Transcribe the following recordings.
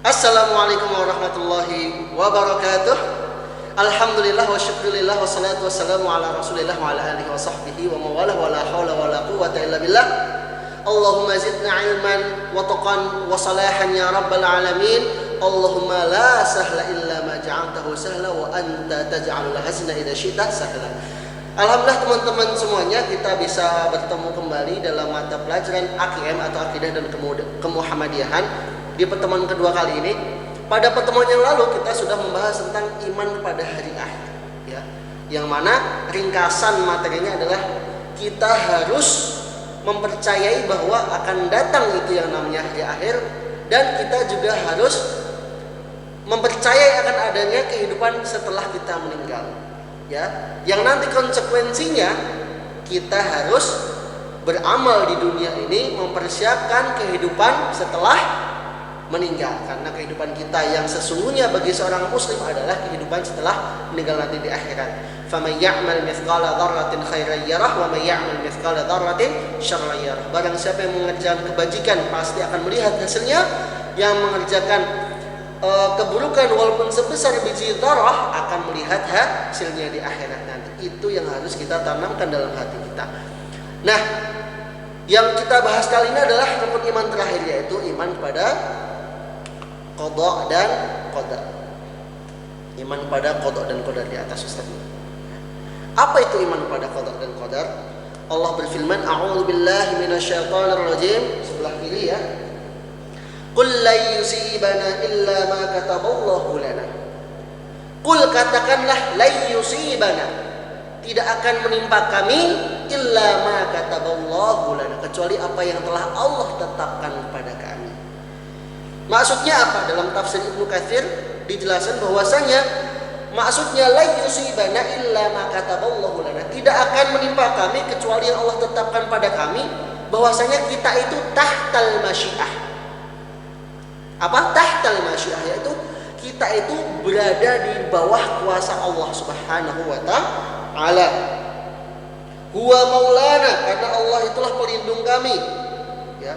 Assalamualaikum warahmatullahi wabarakatuh. Alhamdulillah wa syukurillah wa salatu wassalamu ala rasulillah wa ala alihi wa sahbihi wa mawalah wa la hawla wa la quwwata illa billah. Allahumma zidna ilman wa taqan wa salahan ya rabbal alamin. Allahumma la sahla illa ma ja'altahu sahla wa anta taj'alul hazna idza syi'ta sahla. Alhamdulillah teman-teman semuanya, kita bisa bertemu kembali dalam mata pelajaran AKM atau Akidah dan Kemuhammadiyahan di pertemuan kedua kali ini. Pada pertemuan yang lalu kita sudah membahas tentang iman pada hari akhir, ya. Yang mana ringkasan materinya adalah kita harus mempercayai bahwa akan datang itu yang namanya hari akhir, dan kita juga harus mempercayai akan adanya kehidupan setelah kita meninggal. Ya, yang nanti konsekuensinya kita harus beramal di dunia ini mempersiapkan kehidupan setelah meninggal, karena kehidupan kita yang sesungguhnya bagi seorang muslim adalah kehidupan setelah meninggal nanti di akhirat. Faman ya'mal mithqala dzarratin khairan yarah wa man ya'mal mithqala dzarratin syarran yarah. Barang siapa yang mengerjakan kebajikan pasti akan melihat hasilnya, yang mengerjakan keburukan walaupun sebesar biji dzarrah akan melihat hasilnya di akhirat nanti. Itu yang harus kita tanamkan dalam hati kita. Nah, yang kita bahas kali ini adalah rukun iman terakhir, yaitu iman pada qada dan qadar. Iman pada qada dan qadar di atas Ustaz. Apa itu iman pada qada dan qadar? Allah berfirman, a'udzubillahi minasyaitonir rajim, sebelah kiri ya. Qul la yusibana illa ma kataballahu lana. Qul, katakanlah, la yusibana, tidak akan menimpa kami illa ma kataballahu lana, kecuali apa yang telah Allah tetapkan kepada kami. Maksudnya apa? Dalam tafsir Ibnu Katsir dijelaskan bahwasanya maksudnya la yusibana illa ma kataballahu lana, tidak akan menimpa kami kecuali yang Allah tetapkan pada kami, bahwasanya kita itu tahtal masyiah. Apa tahtal masyiah? Yaitu kita itu berada di bawah kuasa Allah Subhanahu wa taala. Huwa maulana, karena Allah itulah pelindung kami, ya.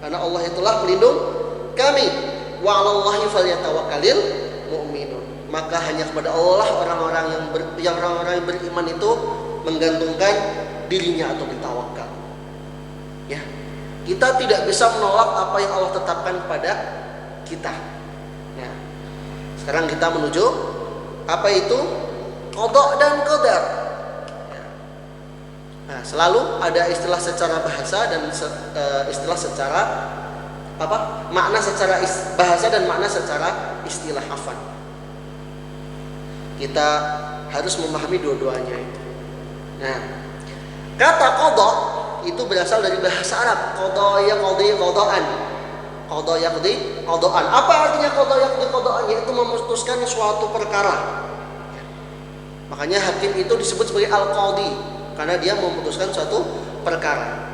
Karena Allah itulah pelindung kami. Wa 'alallahi falyatawakkalul mu'minun. Maka hanya kepada Allah orang-orang yang beriman itu menggantungkan dirinya atau bertawakal. Ya. Kita tidak bisa menolak apa yang Allah tetapkan pada kita. Ya. Sekarang kita menuju apa itu qada dan qadar. Ya. Nah, selalu ada istilah secara bahasa dan istilah secara apa? Makna secara bahasa dan makna secara istilah hafal. Kita harus memahami dua-duanya itu. Nah, kata qada itu berasal dari bahasa Arab. Qada yaqdi qadaan. Qada yaqdi qadaan. Apa artinya qada yaqdi qadaan? Yaitu memutuskan suatu perkara. Makanya hakim itu disebut sebagai al-qadhi, karena dia memutuskan suatu perkara.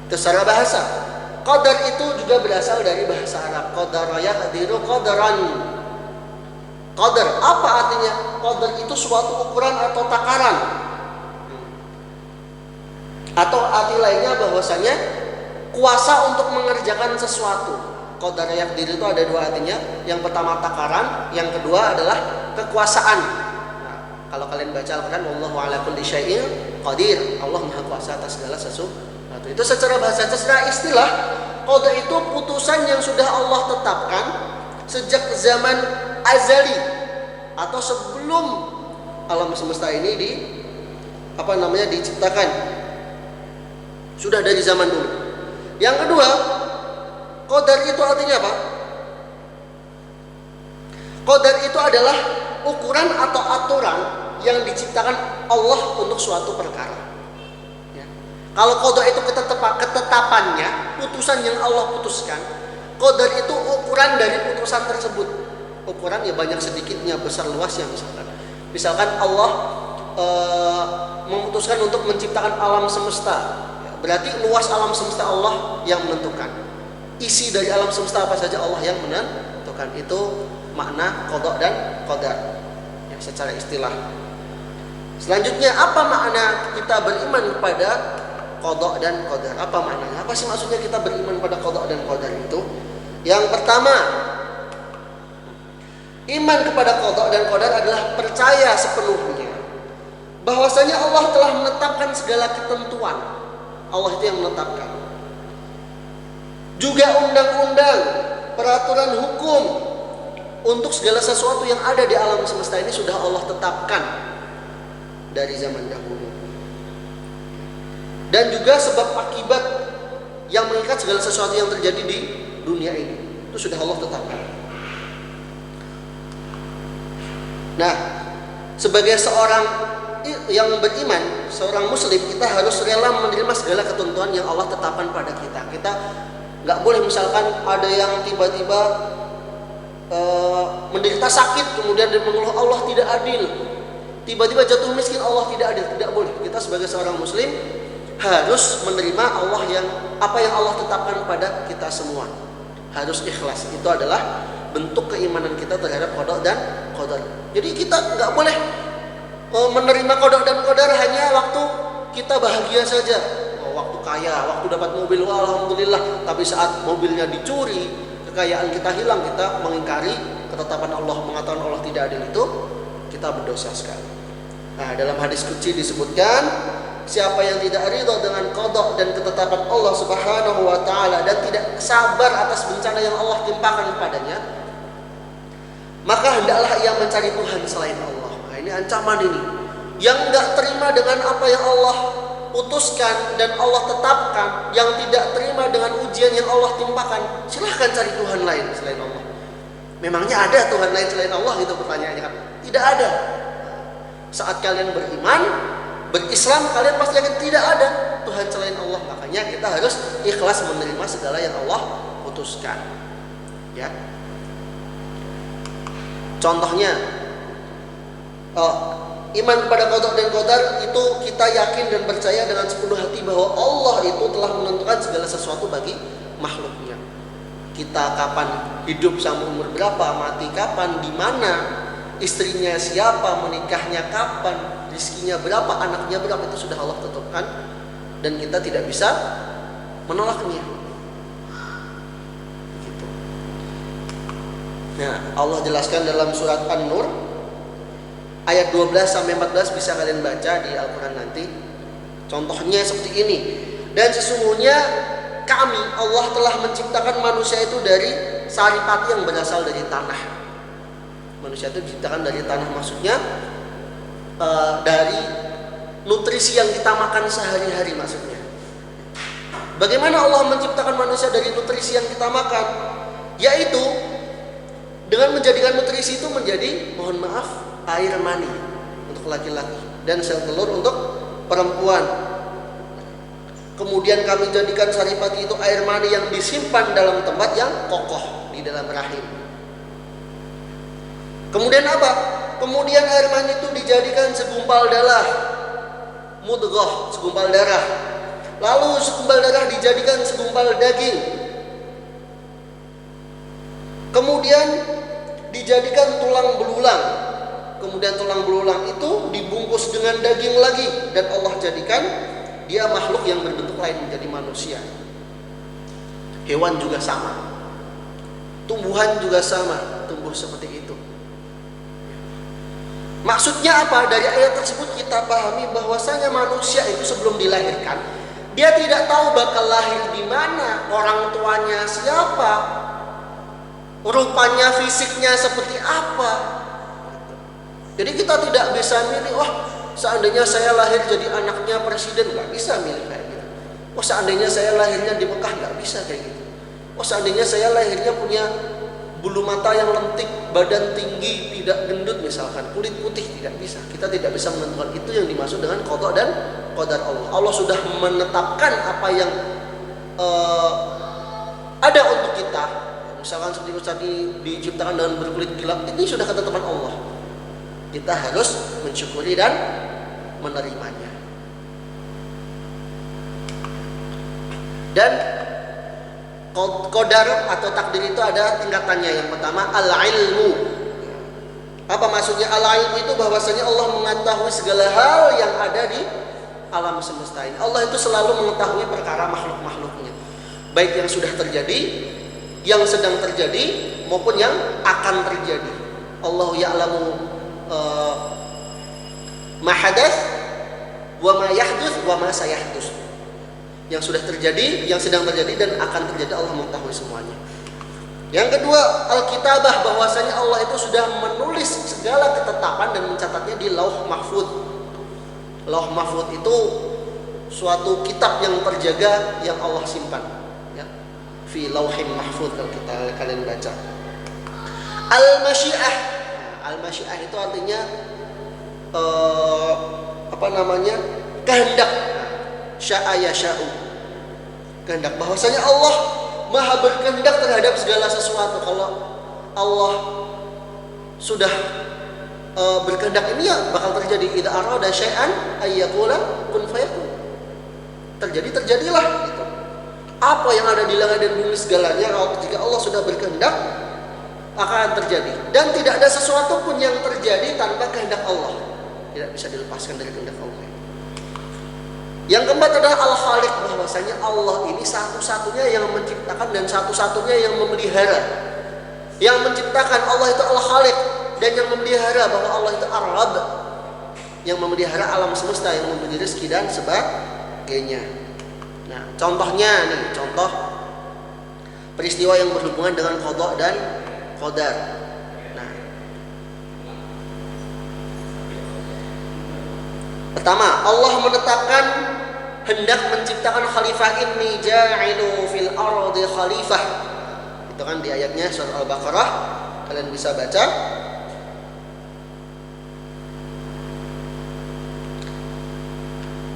Itu secara bahasa. Qadar itu juga berasal dari bahasa Arab. Qadara yaqdiru qadaran. Qadar apa artinya? Qadar itu suatu ukuran atau takaran. Atau arti lainnya bahwasanya kuasa untuk mengerjakan sesuatu. Qadar yaqdir itu ada dua artinya. Yang pertama takaran, yang kedua adalah kekuasaan. Nah, kalau kalian baca Al-Qur'an, wallahu ala kulli syai'in qadir, Allah Maha Kuasa atas segala sesuatu. Itu secara bahasa, secara istilah, qada itu putusan yang sudah Allah tetapkan sejak zaman azali atau sebelum alam semesta ini diciptakan. Sudah dari zaman dulu. Yang kedua, qadar itu artinya apa? Qadar itu adalah ukuran atau aturan yang diciptakan Allah untuk suatu perkara. Ya. Kalau qadar itu ketetapannya, putusan yang Allah putuskan, qadar itu ukuran dari putusan tersebut. Ukuran ya banyak sedikitnya, besar luasnya misalkan. Misalkan Allah memutuskan untuk menciptakan alam semesta. Berarti luas alam semesta Allah yang menentukan. Isi dari alam semesta apa saja Allah yang menentukan. Itu makna qada dan qadar ya, secara istilah. Selanjutnya, apa makna kita beriman pada qada dan qadar? Apa maknanya? Apa sih maksudnya kita beriman pada qada dan qadar itu? Yang pertama, Iman kepada qada dan qadar adalah percaya sepenuhnya bahwasanya Allah telah menetapkan segala ketentuan. Allah itu yang menetapkan. Juga undang-undang, peraturan hukum untuk segala sesuatu yang ada di alam semesta ini sudah Allah tetapkan dari zaman dahulu. Dan juga sebab akibat yang mengikat segala sesuatu yang terjadi di dunia ini itu sudah Allah tetapkan. Nah, sebagai seorang yang beriman, seorang muslim, kita harus rela menerima segala ketentuan yang Allah tetapkan pada kita. Kita nggak boleh misalkan ada yang tiba-tiba menderita sakit kemudian dia mengeluh Allah tidak adil, tiba-tiba jatuh miskin Allah tidak adil. Tidak boleh. Kita sebagai seorang muslim harus menerima Allah yang apa yang Allah tetapkan pada kita semua. Harus ikhlas. Itu adalah bentuk keimanan kita terhadap qada dan qadar. Jadi kita nggak boleh menerima qada dan qadar hanya waktu kita bahagia saja. Waktu kaya, waktu dapat mobil, wah, alhamdulillah. Tapi saat mobilnya dicuri, kekayaan kita hilang, kita mengingkari ketetapan Allah, mengatakan Allah tidak adil, itu kita berdosa sekali. Nah, dalam hadis qudsi disebutkan, siapa yang tidak ridha dengan qada dan ketetapan Allah Subhanahu wa taala dan tidak sabar atas bencana yang Allah timpakan kepadanya, maka hendaklah ia mencari Tuhan selain Allah. Nah, ini ancaman ini. Yang enggak terima dengan apa yang Allah putuskan dan Allah tetapkan, yang tidak terima dengan ujian yang Allah timpakan, silahkan cari Tuhan lain selain Allah. Memangnya ada Tuhan lain selain Allah? Itu pertanyaannya kan? Tidak ada. Saat kalian beriman, berislam, kalian pasti yakin tidak ada Tuhan selain Allah. Makanya kita harus ikhlas menerima segala yang Allah putuskan. Ya. Contohnya, iman kepada qada dan qadar itu kita yakin dan percaya dengan sepenuh hati bahwa Allah itu telah menentukan segala sesuatu bagi makhluknya. Kita kapan hidup sampai umur berapa, mati kapan, di mana, istrinya siapa, menikahnya kapan, rizkinya berapa, anaknya berapa, itu sudah Allah tetapkan dan kita tidak bisa menolaknya. Gitu. Nah, Allah jelaskan dalam surat An-Nur ayat 12 sampai 14, bisa kalian baca di Al-Qur'an nanti. Contohnya seperti ini. Dan sesungguhnya kami, Allah telah menciptakan manusia itu dari saripati yang berasal dari tanah. Manusia itu diciptakan dari tanah, maksudnya dari nutrisi yang kita makan sehari-hari maksudnya. Bagaimana Allah menciptakan manusia dari nutrisi yang kita makan? Yaitu dengan menjadikan nutrisi itu menjadi, mohon maaf, air mani untuk laki-laki dan sel telur untuk perempuan. Kemudian kami jadikan saripati itu air mani yang disimpan dalam tempat yang kokoh di dalam rahim. Kemudian apa? Kemudian air mani itu dijadikan segumpal darah, mudghah, segumpal darah. Lalu segumpal darah dijadikan segumpal daging. Kemudian dijadikan tulang belulang. Kemudian tulang belulang itu dibungkus dengan daging lagi, dan Allah jadikan dia makhluk yang berbentuk lain menjadi manusia. Hewan juga sama, tumbuhan juga sama, tumbuh seperti itu. Maksudnya apa? Dari ayat tersebut kita pahami bahwasanya manusia itu sebelum dilahirkan, dia tidak tahu bakal lahir di mana, orang tuanya siapa, rupanya, fisiknya seperti apa. Jadi kita tidak bisa milih, wah seandainya saya lahir jadi anaknya presiden, nggak bisa milih kayak gitu. Wah seandainya saya lahirnya di Mekah, nggak bisa kayak gitu. Wah seandainya saya lahirnya punya bulu mata yang lentik, badan tinggi, tidak gendut misalkan, kulit putih, tidak bisa. Kita tidak bisa menentukan. Itu yang dimaksud dengan qada dan qadar Allah. Allah sudah menetapkan apa yang ada untuk kita. Misalkan seperti Ustaz diciptakan dengan berkulit gelap, ini sudah ketetapan Allah. Kita harus mensyukuri dan menerimanya. Dan qadar atau takdir itu ada tingkatannya. Yang pertama al-ilmu. Apa maksudnya al-ilmu itu? Bahwasanya Allah mengetahui segala hal yang ada di alam semesta ini. Allah itu selalu mengetahui perkara makhluk-makhluknya, baik yang sudah terjadi, yang sedang terjadi, maupun yang akan terjadi. Allahu ya'lamu ma hadath wa ma yahdus wa ma sayahdus. Yang sudah terjadi, yang sedang terjadi dan akan terjadi, Allah mengetahui semuanya. Yang kedua, al-kitabah, bahwasanya Allah itu sudah menulis segala ketetapan dan mencatatnya di Lauh Mahfuz. Lauh Mahfuz itu suatu kitab yang terjaga yang Allah simpan, ya. Fi Lauhin Mahfuz kalau kalian baca. Al-masyiah. Nah, al-masyiah itu artinya kehendak. Sya'a yasha'u. Kehendak, bahwasanya Allah Maha berkehendak terhadap segala sesuatu. Kalau Allah sudah berkehendak, ini ya bakal terjadi. Idza arada syai'an ayyaqula kun fayakun. Terjadilah gitu. Apa yang ada di langit dan bumi segalanya, jika Allah sudah berkehendak akan terjadi. Dan tidak ada sesuatu pun yang terjadi tanpa kehendak Allah. Tidak bisa dilepaskan dari kehendak Allah. Yang keempat adalah Al-Khaliq, bahwasanya Allah ini satu-satunya yang menciptakan dan satu-satunya yang memelihara. Yang menciptakan Allah itu Al-Khaliq, dan yang memelihara bahwa Allah itu Ar-Rabb, yang memelihara alam semesta, yang memberi rezeki dan sebagainya. Nah, contohnya nih, contoh peristiwa yang berhubungan dengan qada dan qadar. Nah, pertama, Allah menetapkan hendak menciptakan khalifah, inni ja'ilu fil ardi khalifah. Itu kan di ayatnya surah Al-Baqarah, kalian bisa baca.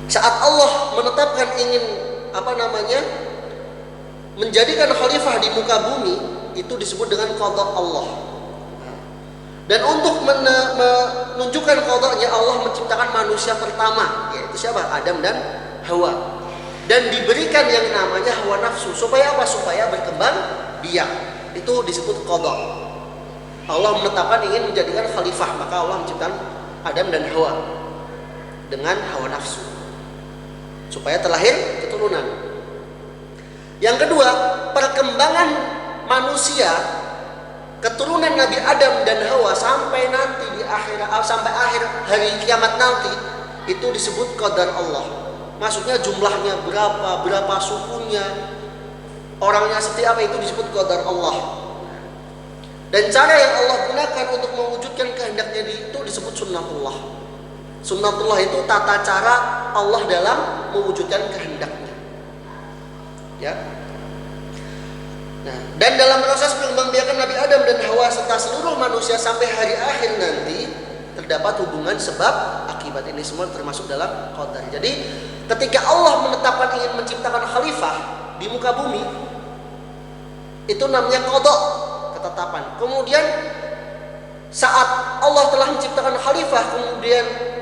Saat Allah menetapkan ingin menjadikan khalifah di muka bumi, itu disebut dengan qada Allah. Dan untuk menunjukkan qadanya, Allah menciptakan manusia pertama, yaitu siapa? Adam dan Hawa. Dan diberikan yang namanya hawa nafsu. Supaya apa? Supaya berkembang biak. Itu disebut qada. Allah menetapkan ingin menjadikan khalifah, maka Allah menciptakan Adam dan Hawa dengan hawa nafsu, supaya terlahir keturunan. Yang kedua, perkembangan manusia, keturunan Nabi Adam dan Hawa sampai nanti sampai akhir hari kiamat nanti, itu disebut qadar Allah. Maksudnya jumlahnya berapa sukunya, orangnya seperti apa, itu disebut qadar Allah. Dan cara yang Allah gunakan untuk mewujudkan kehendaknya itu disebut sunnatullah. Sunnatullah itu tata cara Allah dalam mewujudkan kehendaknya, ya. Nah, dan dalam proses pengembangbiakan Nabi Adam dan Hawa serta seluruh manusia sampai hari akhir nanti, terdapat hubungan sebab akibat. Ini semua termasuk dalam qadar. Jadi ketika Allah menetapkan ingin menciptakan khalifah di muka bumi, itu namanya qada, ketetapan. Kemudian saat Allah telah menciptakan khalifah, kemudian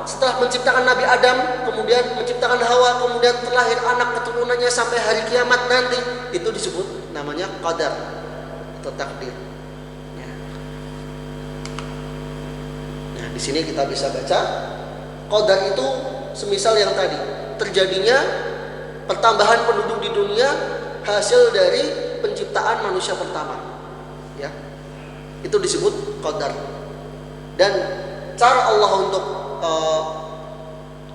setelah menciptakan Nabi Adam, kemudian menciptakan Hawa, kemudian terlahir anak keturunannya sampai hari kiamat nanti, itu disebut namanya qadar atau takdir. Nah, di sini kita bisa baca qadar itu semisal yang tadi, terjadinya pertambahan penduduk di dunia hasil dari penciptaan manusia pertama, ya. Itu disebut qadar. Dan cara Allah untuk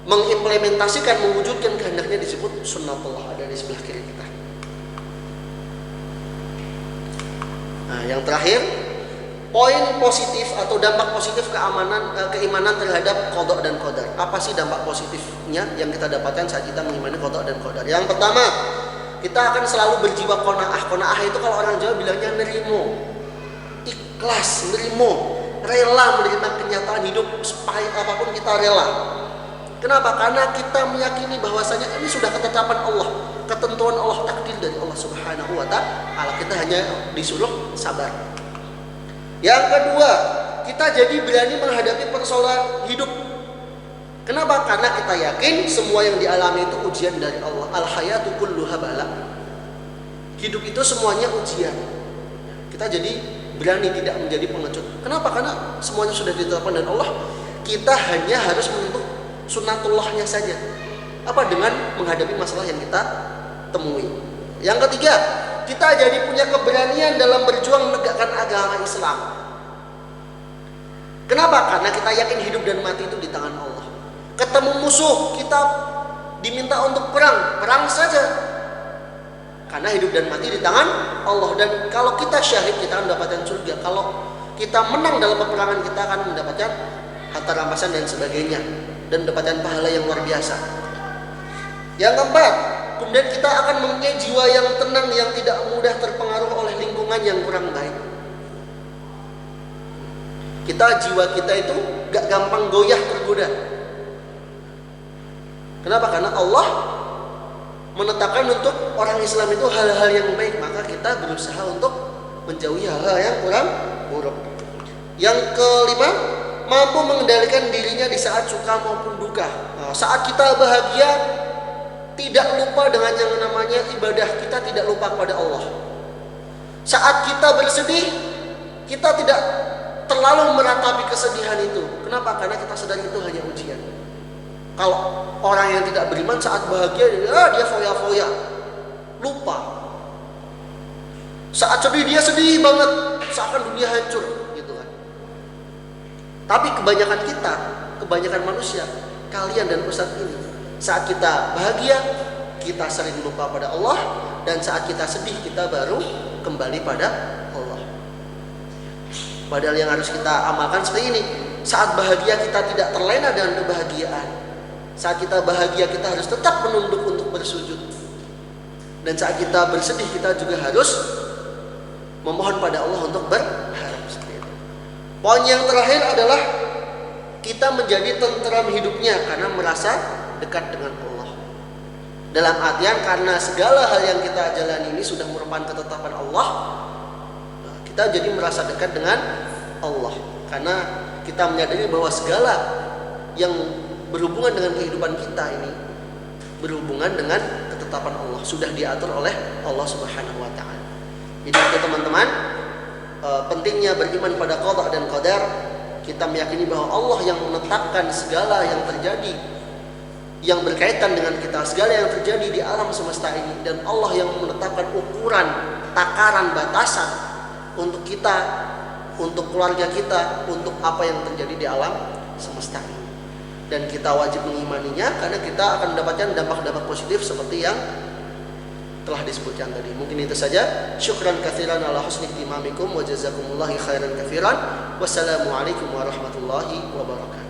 mengimplementasikan, mewujudkan kehendaknya disebut sunnatullah, ada di sebelah kiri kita. Nah, yang terakhir, poin positif atau dampak positif keimanan terhadap qada dan qadar. Apa sih dampak positifnya yang kita dapatkan saat kita mengimani qada dan qadar? Yang pertama, kita akan selalu berjiwa qanaah. Qanaah itu kalau orang Jawa bilangnya nerimo, ikhlas, nerimo, rela menerima kenyataan hidup, sepahit apapun kita rela. Kenapa? Karena kita meyakini bahwasanya ini sudah ketetapan Allah, ketentuan Allah, takdir dari Allah Subhanahu wa ta'ala. Kita hanya disuruh sabar. Yang kedua, kita jadi berani menghadapi persoalan hidup. Kenapa? Karena kita yakin semua yang dialami itu ujian dari Allah. Al-hayatu kulluha bala. Hidup itu semuanya ujian. Kita jadi berani tidak menjadi pengecut. Kenapa? Karena semuanya sudah ditetapkan dari Allah. Kita hanya harus menentuk sunnatullahnya saja. Dengan menghadapi masalah yang kita temui. Yang ketiga, kita jadi punya keberanian dalam berjuang menegakkan agama Islam. Kenapa? Karena kita yakin hidup dan mati itu di tangan Allah. Ketemu musuh, kita diminta untuk perang, perang saja. Karena hidup dan mati di tangan Allah. Dan kalau kita syahid, kita akan mendapatkan surga. Kalau kita menang dalam peperangan, kita akan mendapatkan harta rampasan dan sebagainya, dan mendapatkan pahala yang luar biasa. Yang keempat, kemudian kita akan mempunyai jiwa yang tenang, yang tidak mudah terpengaruh oleh lingkungan yang kurang baik. Jiwa kita itu gak gampang goyah tergoda. Kenapa? Karena Allah menetapkan untuk orang Islam itu hal-hal yang baik, maka kita berusaha untuk menjauhi hal-hal yang kurang buruk. Yang kelima, mampu mengendalikan dirinya di saat suka maupun duka. Nah, saat kita bahagia, tidak lupa dengan yang namanya ibadah, kita tidak lupa kepada Allah. Saat kita bersedih, kita tidak terlalu meratapi kesedihan itu. Kenapa? Karena kita sadar itu hanya ujian. Kalau orang yang tidak beriman saat bahagia, dia foya-foya, lupa. Saat sedih, dia sedih banget, seakan dunia hancur, gitu kan. Tapi kebanyakan manusia, kalian dan Ustadz ini, saat kita bahagia, kita sering lupa pada Allah, dan saat kita sedih, kita baru kembali pada Allah. Padahal yang harus kita amalkan seperti ini. Saat bahagia kita tidak terlena dengan kebahagiaan. Saat kita bahagia, kita harus tetap menunduk untuk bersujud. Dan saat kita bersedih, kita juga harus memohon pada Allah untuk berharap seperti itu. Poin yang terakhir adalah kita menjadi tenteram hidupnya karena merasa dekat dengan Allah. Dalam artian karena segala hal yang kita jalani ini sudah merupakan ketetapan Allah, kita jadi merasa dekat dengan Allah. Karena kita menyadari bahwa segala yang berhubungan dengan kehidupan kita ini berhubungan dengan ketetapan Allah, sudah diatur oleh Allah Subhanahu wa taala. Jadi teman-teman, pentingnya beriman pada qada dan qadar. Kita meyakini bahwa Allah yang menetapkan segala yang terjadi yang berkaitan dengan kita, segala yang terjadi di alam semesta ini, dan Allah yang menetapkan ukuran, takaran, batasan untuk kita, untuk keluarga kita, untuk apa yang terjadi di alam semesta ini. Dan kita wajib mengimaninya karena kita akan mendapatkan dampak-dampak positif seperti yang telah disebutkan tadi. Mungkin itu saja. Syukran katsiran ala husni ihtimamikum wa jazakumullahu khairan katsiran. Wassalamualaikum warahmatullahi wabarakatuh.